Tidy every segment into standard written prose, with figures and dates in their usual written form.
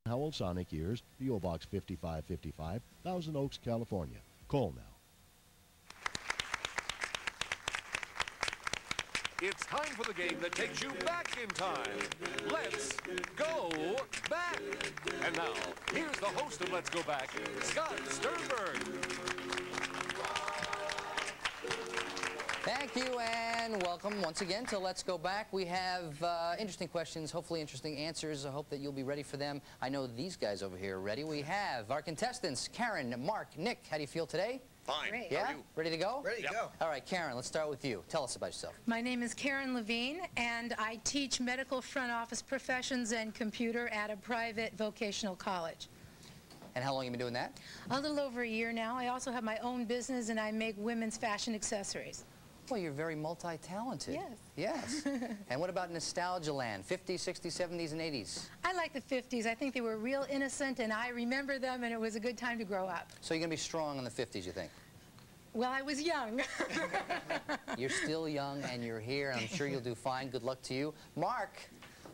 Howell Sonic Ears, P.O. Box 5555, Thousand Oaks, California. Call now. It's time for the game that takes you back in time. Let's go back. And now, here's the host of Let's Go Back, Scott Sternberg. Thank you and welcome once again to Let's Go Back. We have interesting questions, hopefully interesting answers. I hope that you'll be ready for them. I know these guys over here are ready. We have our contestants, Karen, Mark, Nick. How do you feel today? Fine. Great. Yeah? How are you? Ready to go? Ready to go. All right, Karen, let's start with you. Tell us about yourself. My name is Karen Levine, and I teach medical front office professions and computer at a private vocational college. And how long have you been doing that? A little over a year now. I also have my own business, and I make women's fashion accessories. Well, you're very multi-talented. Yes. Yes. And what about nostalgia land, 50s, 60s, 70s, and 80s? I like the 50s. I think they were real innocent, and I remember them, and it was a good time to grow up. So you're going to be strong in the 50s, you think? Well, I was young. You're still young, and you're here, and I'm sure you'll do fine. Good luck to you. Mark,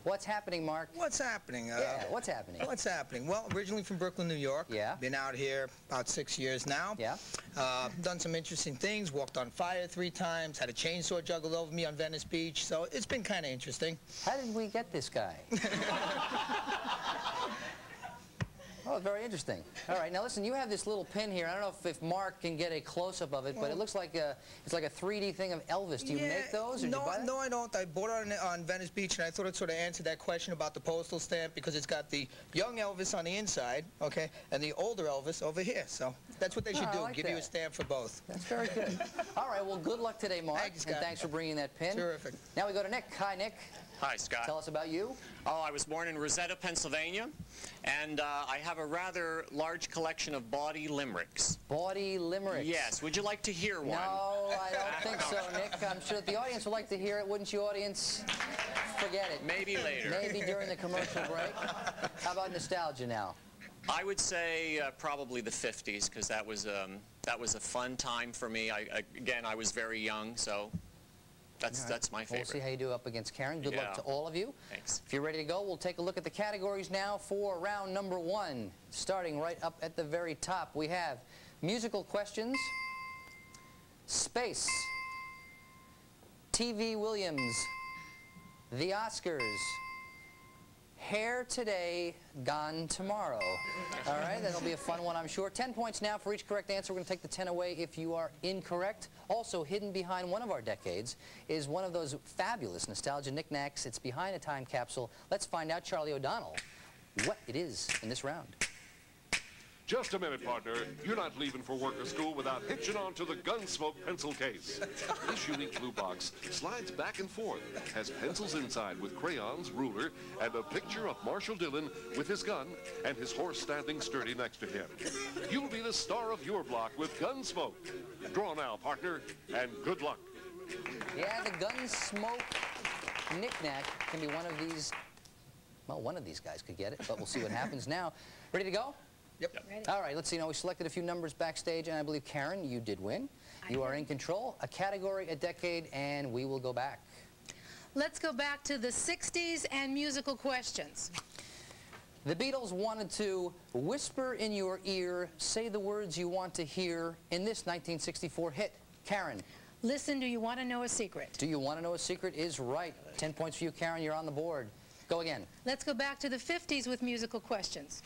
what's happening, Mark? What's happening? Yeah, what's happening? What's happening? Well, originally from Brooklyn, New York. Yeah. Been out here about 6 years now. Yeah. Done some interesting things. Walked on fire 3 times. Had a chainsaw juggled over me on Venice Beach. So it's been kind of interesting. How did we get this guy? Oh, very interesting. All right, now listen, you have this little pin here. I don't know if Mark can get a close-up of it, but it looks like it's like a 3D thing of Elvis. Do you make those, or no, do you buy them? No, I don't. I bought it on Venice Beach, and I thought it sort of answered that question about the postal stamp because it's got the young Elvis on the inside, okay, and the older Elvis over here. So that's what they should do, like give you a stamp for both. That's very good. All right, well, good luck today, Mark. Thank you, Scott. And thanks for bringing that pin. Terrific. Now we go to Nick. Hi, Nick. Hi, Scott. Tell us about you. Oh, I was born in Rosetta, Pennsylvania, and I have a rather large collection of bawdy limericks. Bawdy limericks. Yes. Would you like to hear one? No, I don't think so, Nick. I'm sure that the audience would like to hear it, wouldn't you, audience? Forget it. Maybe later. Maybe during the commercial break. How about nostalgia now? I would say probably the 50s, because that was a fun time for me. Again, I was very young, so that's my favorite. We'll see how you do up against Karen. Good luck to all of you. Thanks. If you're ready to go, we'll take a look at the categories now for round number 1. Starting right up at the very top, we have musical questions, space, TV Williams, the Oscars, hair today, gone tomorrow. All right, that'll be a fun one, I'm sure. 10 points now for each correct answer. We're going to take the 10 away if you are incorrect. Also, hidden behind one of our decades is one of those fabulous nostalgia knickknacks. It's behind a time capsule. Let's find out, Charlie O'Donnell, what it is in this round. Just a minute, partner. You're not leaving for work or school without hitching onto the Gunsmoke pencil case. This unique blue box slides back and forth, has pencils inside with crayons, ruler, and a picture of Marshall Dillon with his gun and his horse standing sturdy next to him. You'll be the star of your block with Gunsmoke. Draw now, partner, and good luck. Yeah, the Gunsmoke knickknack can be one of these. Well, one of these guys could get it, but we'll see what happens now. Ready to go? Yep. Ready. All right, let's see. Now, we selected a few numbers backstage, and I believe, Karen, you did win. You are in control. A category, a decade, and we will go back. Let's go back to the 60s and musical questions. The Beatles wanted to whisper in your ear, say the words you want to hear in this 1964 hit. Karen. Listen, do you want to know a secret? Do you want to know a secret is right. 10 points for you, Karen. You're on the board. Go again. Let's go back to the 50s with musical questions.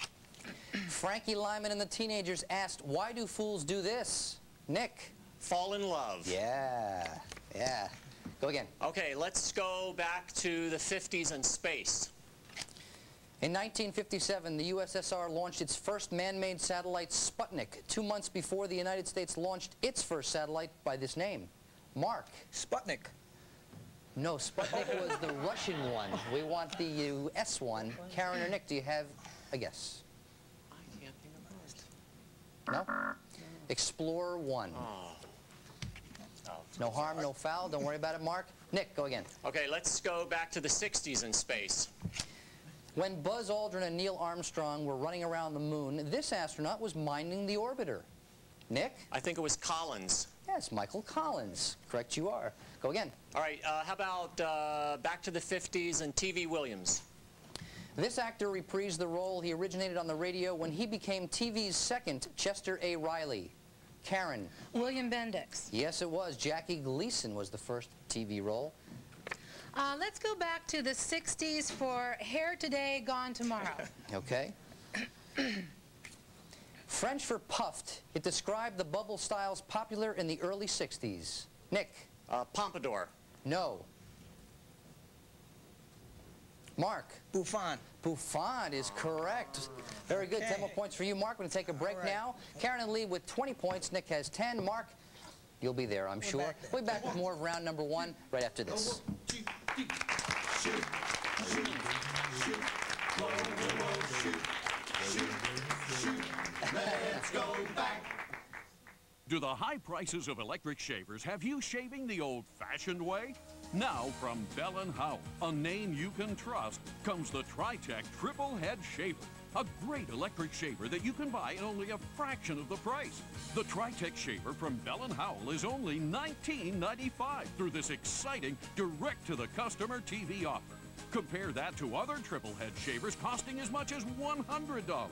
Frankie Lyman and the Teenagers asked, why do fools do this? Nick. Fall in love. Yeah. Yeah. Go again. Okay, let's go back to the 50s and space. In 1957, the USSR launched its first man-made satellite, Sputnik, 2 months before the United States launched its first satellite by this name. Mark. Sputnik. No, Sputnik was the Russian one. We want the U.S. one. Karen or Nick, do you have a guess? I can't think of it. No? Explorer 1. No harm, no foul. Don't worry about it, Mark. Nick, go again. Okay, let's go back to the 60s in space. When Buzz Aldrin and Neil Armstrong were running around the moon, this astronaut was minding the orbiter. Nick? I think it was Collins. Yes, Michael Collins. Correct you are. Go again. All right, how about back to the 50s and TV Williams? This actor reprised the role he originated on the radio when he became TV's second Chester A. Riley. Karen. William Bendix. Yes, it was. Jackie Gleason was the first TV role. Let's go back to the 60s for Hair Today, Gone Tomorrow. Okay. French for puffed. It described the bubble styles popular in the early 60s. Nick. Pompadour. No. Mark. Buffon. Buffon is correct. Very good. 10 more points for you, Mark. We're going to take a break now. Karen and Lee with 20 points. Nick has 10. Mark, you'll be there, I'm sure. We'll be back with more of round number 1 right after this. Let's go back. Do the high prices of electric shavers have you shaving the old-fashioned way? Now, from Bell & Howell, a name you can trust, comes the Tri-Tech Triple Head Shaver. A great electric shaver that you can buy at only a fraction of the price. The Tri-Tech shaver from Bell & Howell is only $19.95 through this exciting direct-to-the-customer TV offer. Compare that to other triple head shavers costing as much as $100.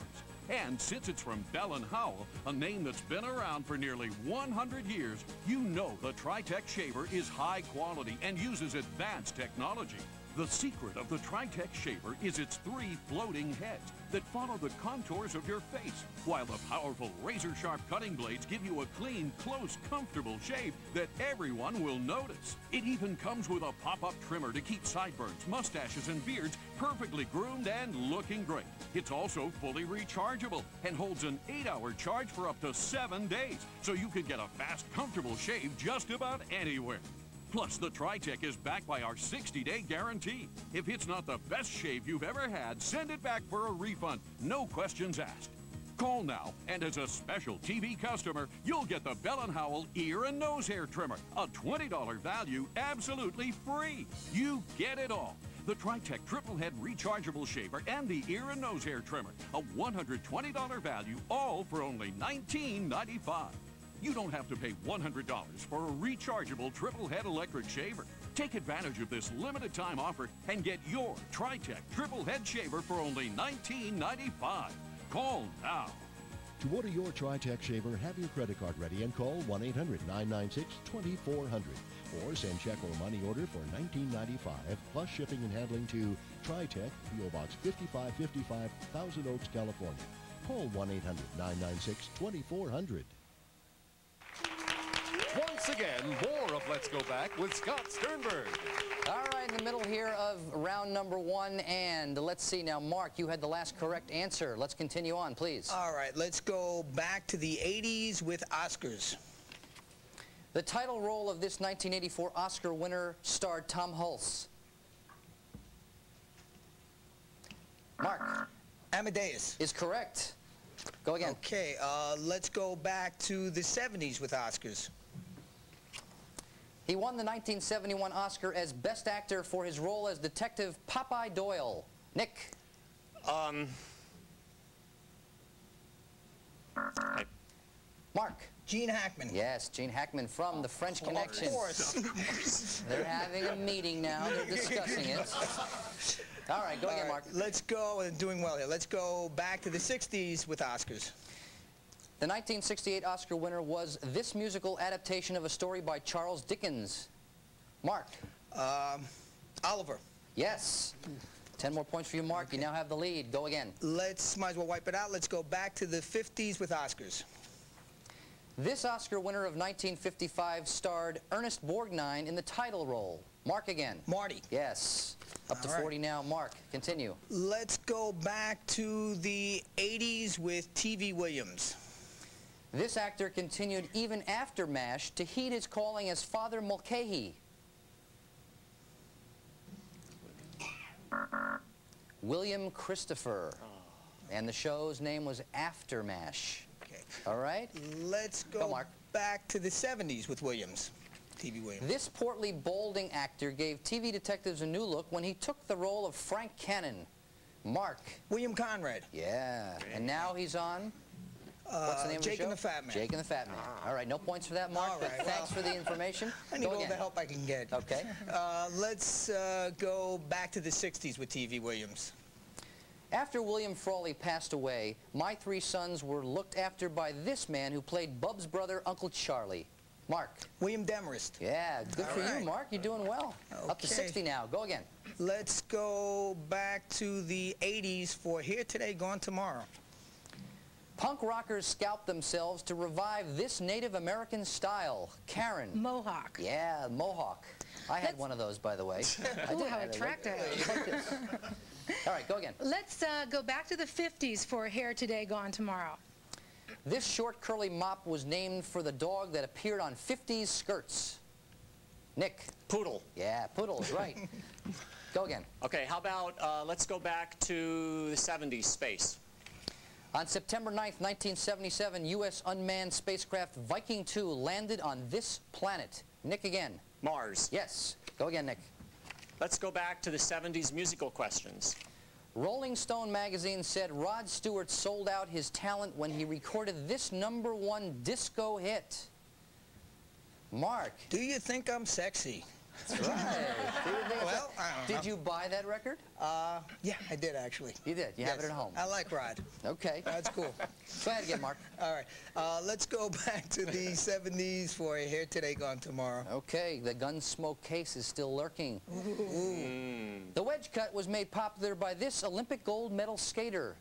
And since it's from Bell & Howell, a name that's been around for nearly 100 years, you know the Tri-Tech shaver is high quality and uses advanced technology. The secret of the Tri-Tech shaver is its 3 floating heads that follow the contours of your face, while the powerful razor-sharp cutting blades give you a clean, close, comfortable shave that everyone will notice. It even comes with a pop-up trimmer to keep sideburns, mustaches, and beards perfectly groomed and looking great. It's also fully rechargeable and holds an 8-hour charge for up to 7 days, so you can get a fast, comfortable shave just about anywhere. Plus, the Tri-Tech is backed by our 60-day guarantee. If it's not the best shave you've ever had, send it back for a refund. No questions asked. Call now, and as a special TV customer, you'll get the Bell & Howell Ear and Nose Hair Trimmer, a $20 value absolutely free. You get it all. The Tri-Tech Triple Head Rechargeable Shaver and the Ear and Nose Hair Trimmer, a $120 value, all for only $19.95. You don't have to pay $100 for a rechargeable triple head electric shaver. Take advantage of this limited time offer and get your Tri-Tech triple head shaver for only $19.95. Call now. To order your Tri-Tech shaver, have your credit card ready and call 1-800-996-2400 or send check or money order for $19.95 plus shipping and handling to Tri-Tech, P.O. Box 5555, Thousand Oaks, California. Call 1-800-996-2400. Once again, more of Let's Go Back with Scott Sternberg. All right, in the middle here of round number 1, and let's see now, Mark, you had the last correct answer. Let's continue on, please. All right, let's go back to the 80s with Oscars. The title role of this 1984 Oscar winner starred Tom Hulse. Mark. Amadeus. Is correct. Go again. Okay, let's go back to the 70s with Oscars. He won the 1971 Oscar as Best Actor for his role as Detective Popeye Doyle. Nick. Mark. Gene Hackman. Yes, Gene Hackman from The French Connection. Of course. They're having a meeting now. They're discussing it. All right, go again, Mark. Let's go, and doing well here. Let's go back to the 60s with Oscars. The 1968 Oscar winner was this musical adaptation of a story by Charles Dickens. Mark. Oliver. Yes. 10 more points for you, Mark. You now have the lead. Go again. Might as well wipe it out. Let's go back to the 50s with Oscars. This Oscar winner of 1955 starred Ernest Borgnine in the title role. Mark again. Marty. Yes. Up to 40 now. Mark, continue. Let's go back to the 80s with T.V. Williams. This actor continued even after MASH to heed his calling as Father Mulcahy. William Christopher. And the show's name was After MASH. Okay. All right? Let's go back to the 70s with Williams. T.V. Williams. This portly, balding actor gave TV detectives a new look when he took the role of Frank Cannon. Mark. William Conrad. Yeah. And now he's on? What's the name of the show? Jake and the Fat Man. Jake and the Fat Man. All right, no points for that, Mark, but thanks for the information. I need all the help I can get. Okay. Let's go back to the 60s with T.V. Williams. After William Frawley passed away, my three sons were looked after by this man who played Bub's brother, Uncle Charlie. Mark. William Demarest. Yeah, good for you, Mark. You're doing well. Okay. Up to 60 now. Go again. Let's go back to the 80s for Here Today, Gone Tomorrow. Punk rockers scalped themselves to revive this Native American style. Karen. Mohawk. Yeah, Mohawk. I had one of those, by the way. Ooh, how attractive. Like this. All right, go again. Let's go back to the 50s for Hair Today, Gone Tomorrow. This short curly mop was named for the dog that appeared on 50s skirts. Nick. Poodle. Yeah, Poodle is right. Go again. Okay, how about let's go back to the 70s, space. On September 9th, 1977, U.S. unmanned spacecraft Viking 2 landed on this planet. Nick again. Mars. Yes. Go again, Nick. Let's go back to the 70s musical questions. Rolling Stone magazine said Rod Stewart sold out his talent when he recorded this #1 disco hit. Mark. Do you think I'm sexy? That's right. Well, I don't know. Did you buy that record? Yeah, I did actually. You did? You have it at home? I like Rod. Okay. That's cool. Go ahead again, Mark. All right. Let's go back to the 70s for Here Today, Gone Tomorrow. Okay, the Gunsmoke case is still lurking. The wedge cut was made popular by this Olympic gold medal skater.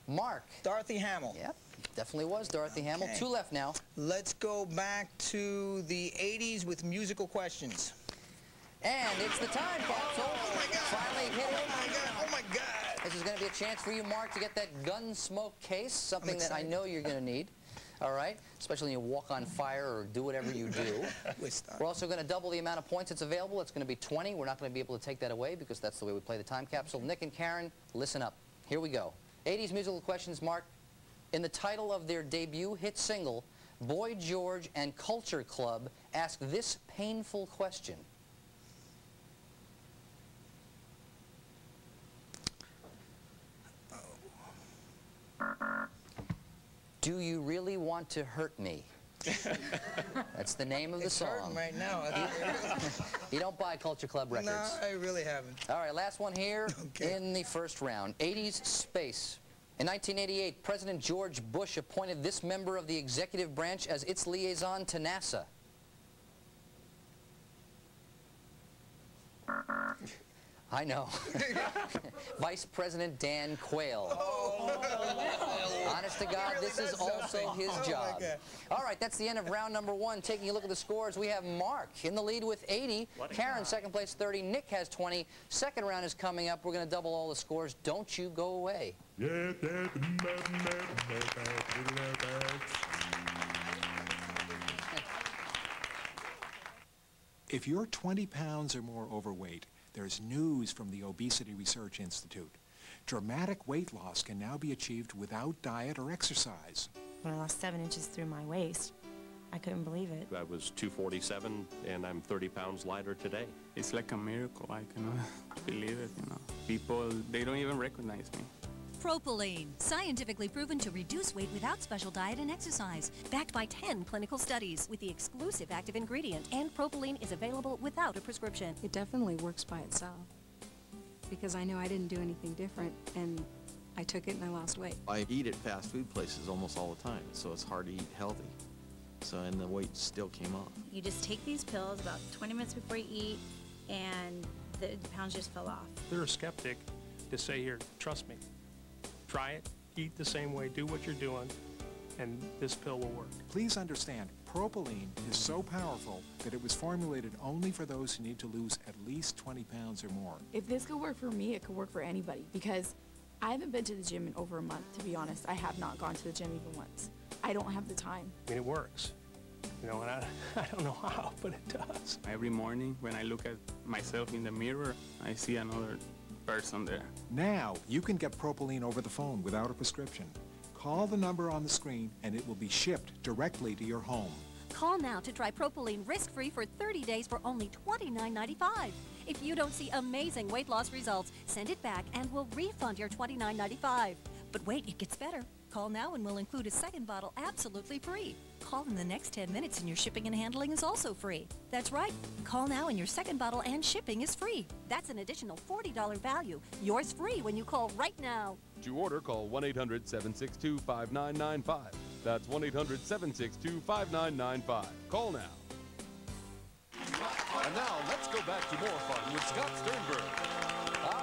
Mark. Dorothy Hamill. Yep, definitely was Dorothy Hamill. 2 left now. Let's go back to the 80s with musical questions. And it's the time, folks. Oh my God. Finally hit it. Oh my God. Oh my God. This is going to be a chance for you, Mark, to get that Gunsmoke case, something that I know you're going to need. All right? Especially when you walk on fire or do whatever you do. We're also going to double the amount of points that's available. It's going to be 20. We're not going to be able to take that away because that's the way we play the time capsule. Nick and Karen, listen up. Here we go. 80s musical questions, Mark. In the title of their debut hit single, Boy George and Culture Club ask this painful question. Do you really want to hurt me? That's the name of the song. It's hurting right now. You don't buy Culture Club records. No, I really haven't. All right, last one here in the first round. 80s space. In 1988, President George Bush appointed this member of the executive branch as its liaison to NASA. I know. Vice President Dan Quayle. Honest to God, this is also his job. All right, that's the end of round #1. Taking a look at the scores, we have Mark in the lead with 80. Karen, second place, 30. Nick has 20. Second round is coming up. We're going to double all the scores. Don't you go away. If you're 20 pounds or more overweight, there's news from the Obesity Research Institute. Dramatic weight loss can now be achieved without diet or exercise. When I lost 7 inches through my waist, I couldn't believe it. I was 247, and I'm 30 pounds lighter today. It's like a miracle. I cannot believe it, you know. People, they don't even recognize me. Propylene, scientifically proven to reduce weight without special diet and exercise. Backed by 10 clinical studies with the exclusive active ingredient, and propylene is available without a prescription. It definitely works by itself because I know I didn't do anything different, and I took it and I lost weight. I eat at fast food places almost all the time, so it's hard to eat healthy. So, and the weight still came off. You just take these pills about 20 minutes before you eat, and the pounds just fell off. They're a skeptic to say, here, trust me. Try it, eat the same way, do what you're doing, and this pill will work. Please understand, propylene is so powerful that it was formulated only for those who need to lose at least 20 pounds or more. If this could work for me, it could work for anybody because I haven't been to the gym in over a month, to be honest. I have not gone to the gym even once. I don't have the time. I mean, it works. You know, and I don't know how, but it does. Every morning when I look at myself in the mirror, I see another person there. Now, you can get propylene over the phone without a prescription. Call the number on the screen and it will be shipped directly to your home. Call now to try propylene risk-free for 30 days for only $29.95. If you don't see amazing weight loss results, send it back and we'll refund your $29.95. But wait, it gets better. Call now and we'll include a second bottle absolutely free. Call in the next 10 minutes and your shipping and handling is also free. That's right. Call now and your second bottle and shipping is free. That's an additional $40 value. Yours free when you call right now. To order, call 1-800-762-5995. That's 1-800-762-5995. Call now. And now, let's go back to more fun with Scott Sternberg.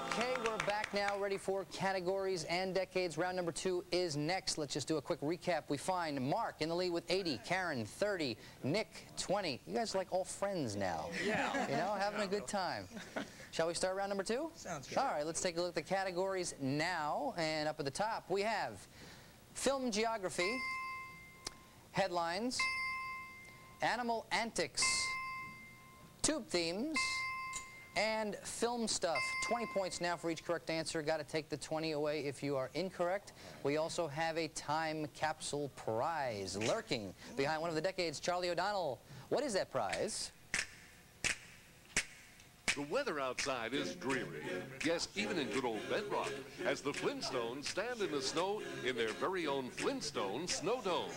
Okay, we're back now, ready for categories and decades. Round number 2 is next. Let's just do a quick recap. We find Mark in the lead with 80, Karen 30, Nick 20. You guys like all friends now. Yeah. You know, having a good time. Shall we start round number 2? Sounds good. All right, let's take a look at the categories now. And up at the top, we have film geography, headlines, animal antics, tube themes, and film stuff. 20 points now for each correct answer. Got to take the 20 away if you are incorrect. We also have a time capsule prize lurking behind one of the decades. Charlie O'Donnell, what is that prize? The weather outside is dreary. Yes, even in good old Bedrock, as the Flintstones stand in the snow in their very own Flintstone Snow Dome.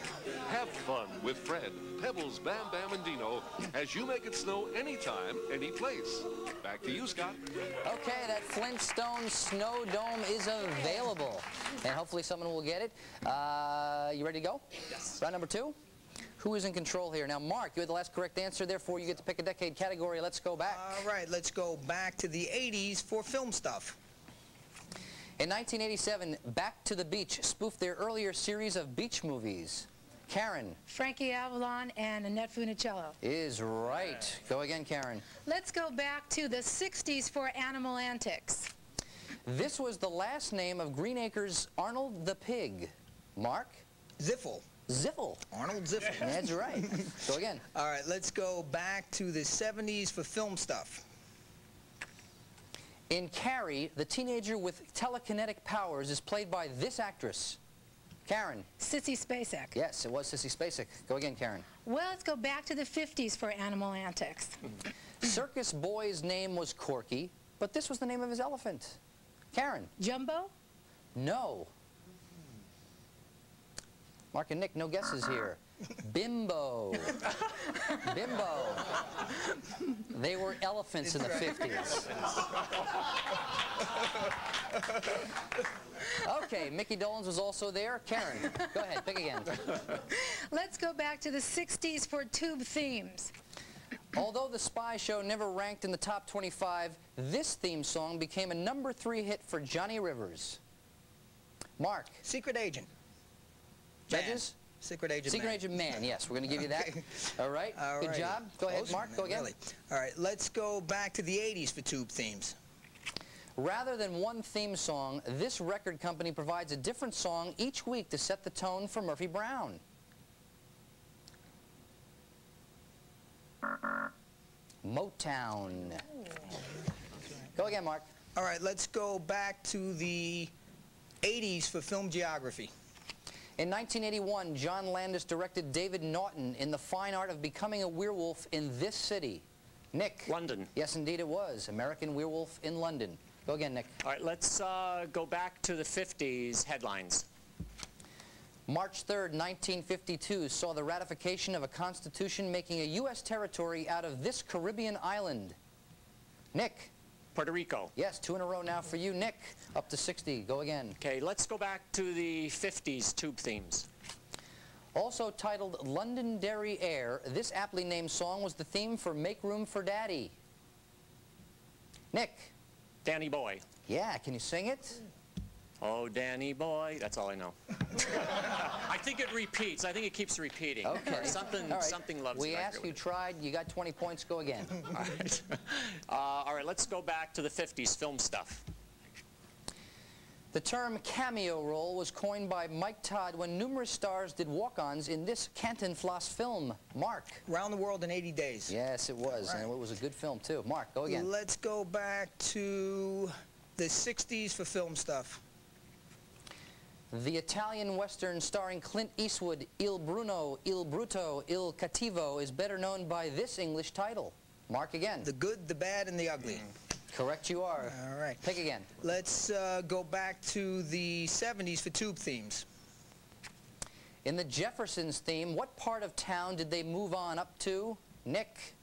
Have fun with Fred, Pebbles, Bam Bam, and Dino as you make it snow anytime, any place. Back to you, Scott. Okay, that Flintstone Snow Dome is available, and hopefully someone will get it. You ready to go? Yes. Round number 2? Who is in control here? Now, Mark, you had the last correct answer, therefore you get to pick a decade category. Let's go back. All right, let's go back to the 80s for film stuff. In 1987, Back to the Beach spoofed their earlier series of beach movies. Karen. Frankie Avalon and Annette Funicello. Is right. Go again, Karen. Let's go back to the 60s for animal antics. This was the last name of Green Acres' Arnold the Pig. Mark? Ziffel. Ziffel. Arnold Ziffel. That's right. Go again. All right, let's go back to the 70s for film stuff. In Carrie, the teenager with telekinetic powers is played by this actress. Karen. Sissy Spacek. Yes, it was Sissy Spacek. Go again, Karen. Well, let's go back to the 50s for animal antics. Circus Boy's name was Corky, but this was the name of his elephant. Karen. Jumbo? No. Mark and Nick, no guesses here. Bimbo. Bimbo. They were elephants in the 50s. Okay, Mickey Dolenz was also there. Karen, go ahead, pick again. Let's go back to the 60s for tube themes. Although The Spy Show never ranked in the top 25, this theme song became a number 3 hit for Johnny Rivers. Mark. Secret Agent. Judges? Secret Agent Secret Man. Agent Man, yes. We're going to give you that. Okay. All right. Good job. Go ahead, Mark. Go again. Really. All right, let's go back to the 80s for tube themes. Rather than one theme song, this record company provides a different song each week to set the tone for Murphy Brown. Motown. Go again, Mark. All right, let's go back to the 80s for film geography. In 1981, John Landis directed David Naughton in The Fine Art of Becoming a Werewolf in this city. Nick. London. Yes, indeed it was. American Werewolf in London. Go again, Nick. All right, let's go back to the 50s headlines. March 3rd, 1952 saw the ratification of a constitution making a U.S. territory out of this Caribbean island. Nick. Puerto Rico. Yes, 2 in a row now for you. Nick, up to 60. Go again. Okay, let's go back to the 50s tube themes. Also titled Londonderry Air, this aptly named song was the theme for Make Room for Daddy. Nick. Danny Boy. Yeah, can you sing it? Oh, Danny Boy. That's all I know. I think it repeats. I think it keeps repeating. Okay. Something, right. something loves We it. asked, you tried, you got 20 points. Go again. All right. All right, let's go back to the 50s film stuff. The term cameo role was coined by Mike Todd when numerous stars did walk-ons in this Cantinflas film. Mark. Round the World in 80 Days. Yes, it was, and it was a good film, too. Mark, go again. Let's go back to the 60s for film stuff. The Italian Western starring Clint Eastwood, Il Bruno, Il Bruto, Il Cattivo, is better known by this English title. Mark again. The Good, the Bad, and the Ugly. Correct you are. All right. Pick again. Let's go back to the 70s for tube themes. In the Jeffersons theme, what part of town did they move on up to? Nick.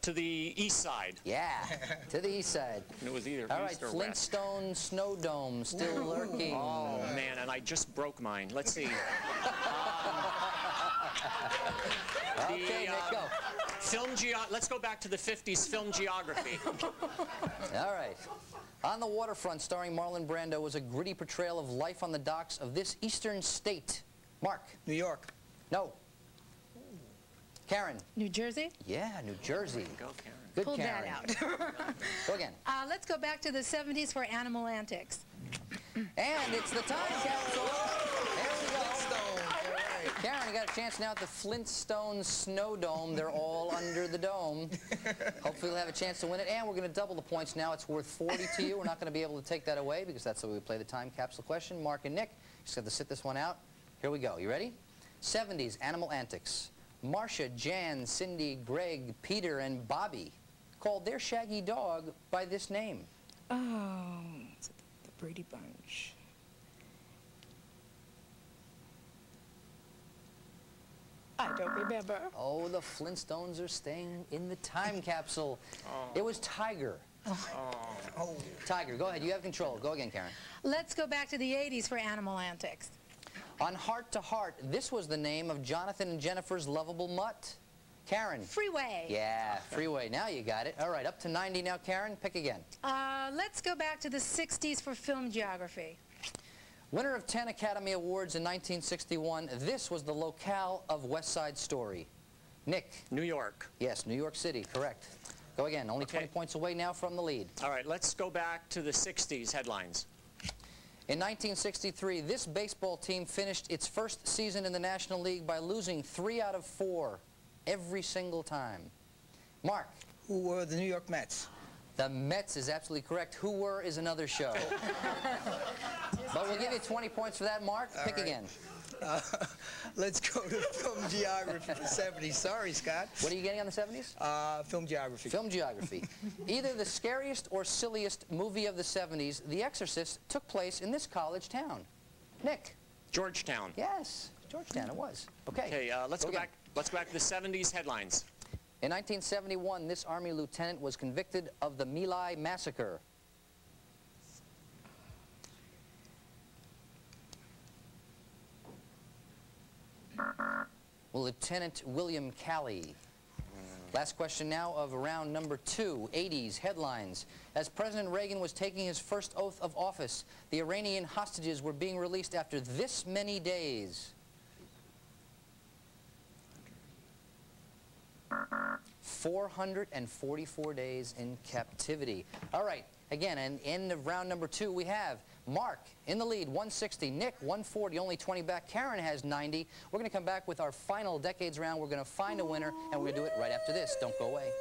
To the east side. Yeah, to the east side. It was either All right, east or west. Flintstone Snow Dome still lurking. Oh, man, and I just broke mine. Let's see. Okay, Nick, go. Let's go back to the 50s film geography. All right. On the Waterfront, starring Marlon Brando, was a gritty portrayal of life on the docks of this eastern state. Mark. New York. No. Karen. New Jersey? Yeah, New Jersey. Go, Karen. Good, Pulled Karen. that out. Go again. Let's go back to the 70s for Animal Antics. And it's the time capsule. There we go. Karen, you got a chance now at the Flintstone Snow Dome. They're all under the dome. Hopefully you'll have a chance to win it. And we're going to double the points now. It's worth 40 to you. We're not going to be able to take that away because that's the way we play the time capsule question. Mark and Nick, just have to sit this one out. Here we go. You ready? 70s Animal Antics. Marcia, Jan, Cindy, Greg, Peter, and Bobby called their shaggy dog by this name. Oh, it's the Brady Bunch. I don't remember. Oh, the Flintstones are staying in the time capsule. It was Tiger. Oh. Tiger, go ahead. You have control. Go again, Karen. Let's go back to the 80s for Animal Antics. On Heart to Heart, this was the name of Jonathan and Jennifer's lovable mutt. Karen. Freeway. Yeah, Freeway. Now you got it. All right, up to 90 now, Karen. Pick again. Let's go back to the 60s for film geography. Winner of 10 Academy Awards in 1961, this was the locale of West Side Story. Nick. New York. Yes, New York City, correct. Go again. Only 20 points away now from the lead. All right, let's go back to the 60s headlines. In 1963, this baseball team finished its first season in the National League by losing 3 out of 4 every single time. Mark. Who were the New York Mets? The Mets is absolutely correct. Who were is another show. But we'll give you 20 points for that, Mark. Pick again. Let's go to film geography for 70s. Sorry, Scott. What are you getting on the 70s? Film geography. Film geography. Either the scariest or silliest movie of the 70s, The Exorcist, took place in this college town. Nick. Georgetown. Yes, Georgetown it was. Okay. Okay, let's go back to the 70s headlines. In 1971, this Army lieutenant was convicted of the My Lai massacre. Lieutenant William Calley. Last question now of round number 2, 80s headlines. As President Reagan was taking his first oath of office, the Iranian hostages were being released after this many days. 444 days in captivity. All right, again, and end of round number 2, we have Mark in the lead, 160. Nick, 140, only 20 back. Karen has 90. We're going to come back with our final decades round. We're going to find a winner, and we're going to do it right after this. Don't go away.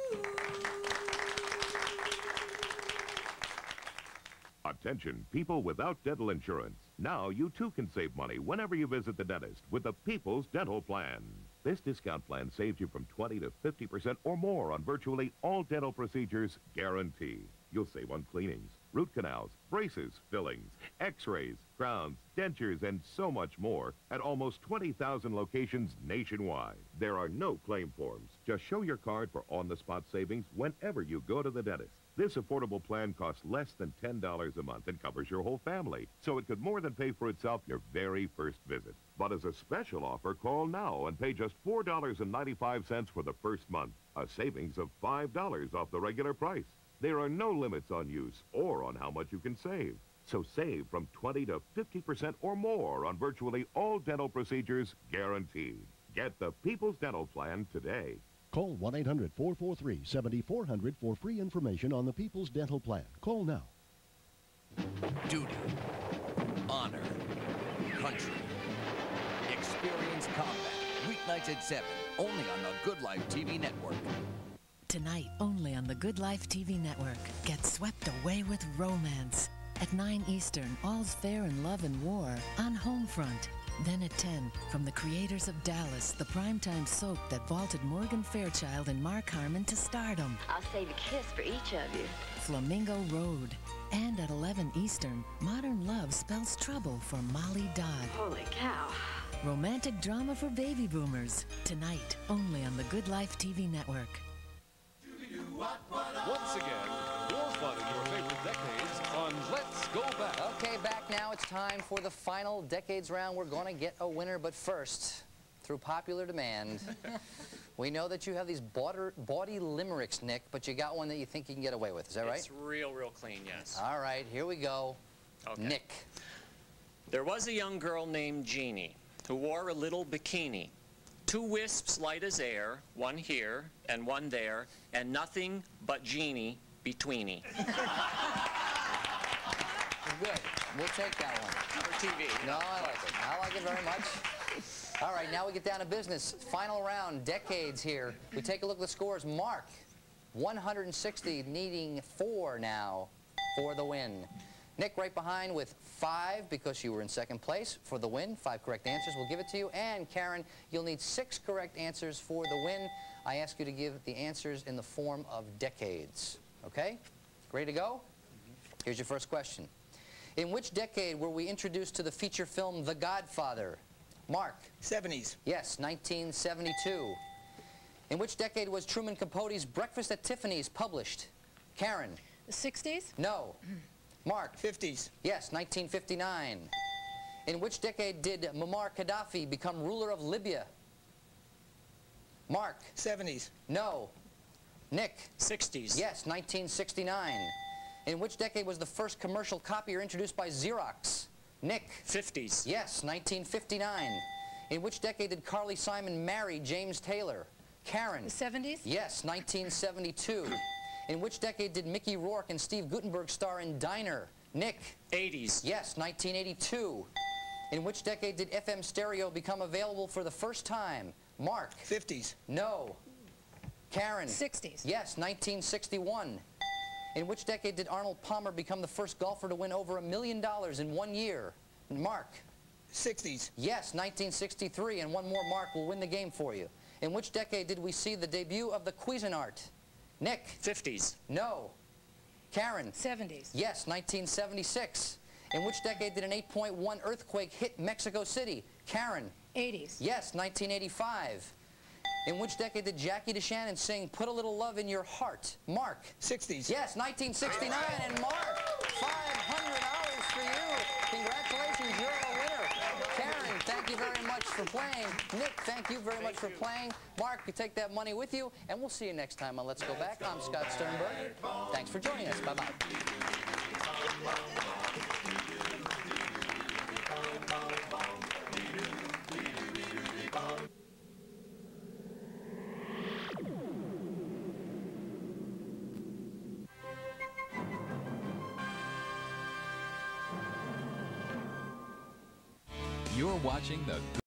Attention, people without dental insurance. Now you too can save money whenever you visit the dentist with the People's Dental Plan. This discount plan saves you from 20 to 50% or more on virtually all dental procedures, guaranteed. You'll save on cleanings, root canals, braces, fillings, x-rays, crowns, dentures, and so much more at almost 20,000 locations nationwide. There are no claim forms. Just show your card for on-the-spot savings whenever you go to the dentist. This affordable plan costs less than $10 a month and covers your whole family, so it could more than pay for itself your very first visit. But as a special offer, call now and pay just $4.95 for the first month, a savings of $5 off the regular price. There are no limits on use or on how much you can save. So save from 20 to 50% or more on virtually all dental procedures, guaranteed. Get the People's Dental Plan today. Call 1-800-443-7400 for free information on the People's Dental Plan. Call now. Duty, honor, country, experience combat. Weeknights at 7, only on the Good Life TV network. Tonight, only on the Good Life TV network. Get swept away with romance. At 9 Eastern, All's Fair in Love and War on Homefront. Then at 10, from the creators of Dallas, the primetime soap that vaulted Morgan Fairchild and Mark Harmon to stardom. I'll save a kiss for each of you. Flamingo Road. And at 11 Eastern, Modern Love spells trouble for Molly Dodd. Holy cow. Romantic drama for baby boomers. Tonight, only on the Good Life TV network. Once again, more fun in your favorite decades on Let's Go Back. Okay, back now. It's time for the final decades round. We're going to get a winner, but first, through popular demand, we know that you have these bawdy limericks, Nick, but you got one that you think you can get away with. Is that right? It's real clean, yes. All right, here we go. Okay. Nick. There was a young girl named Jeannie who wore a little bikini. 2 wisps light as air, one here and one there, and nothing but Jeannie betweeny. Good. We'll take that one. For TV. No, I like it. I like it very much. All right, now we get down to business. Final round, decades here. We take a look at the scores. Mark, 160, needing 4 now for the win. Nick right behind with 5 because you were in second place for the win. 5 correct answers. We'll give it to you. And Karen, you'll need 6 correct answers for the win. I ask you to give the answers in the form of decades. Okay? Ready to go? Here's your first question. In which decade were we introduced to the feature film The Godfather? Mark. 70s. Yes, 1972. In which decade was Truman Capote's Breakfast at Tiffany's published? Karen. The 60s? No. Mark. 50s. Yes, 1959. In which decade did Muammar Gaddafi become ruler of Libya? Mark. 70s. No. Nick. 60s. Yes, 1969. In which decade was the first commercial copier introduced by Xerox? Nick. 50s. Yes, 1959. In which decade did Carly Simon marry James Taylor? Karen. The 70s? Yes, 1972. In which decade did Mickey Rourke and Steve Guttenberg star in Diner? Nick. 80s. Yes, 1982. In which decade did FM stereo become available for the first time? Mark. 50s. No. Karen. 60s. Yes, 1961. In which decade did Arnold Palmer become the first golfer to win over $1 million in 1 year? Mark. 60s. Yes, 1963, and one more mark will win the game for you. In which decade did we see the debut of the Cuisinart? Nick. 50s. No. Karen. 70s. Yes, 1976. In which decade did an 8.1 earthquake hit Mexico City? Karen. 80s. Yes, 1985. In which decade did Jackie DeShannon sing Put a Little Love in Your Heart? Mark. 60s. Yes, 1969. And Mark, $500 for you. Congratulations, you're a winner. Karen, thank you very much for playing. Nick, thank you very much for playing. Mark, you take that money with you, and we'll see you next time on Let's Go Back. I'm Scott Sternberg. Thanks for joining us. Bye-bye. You're watching The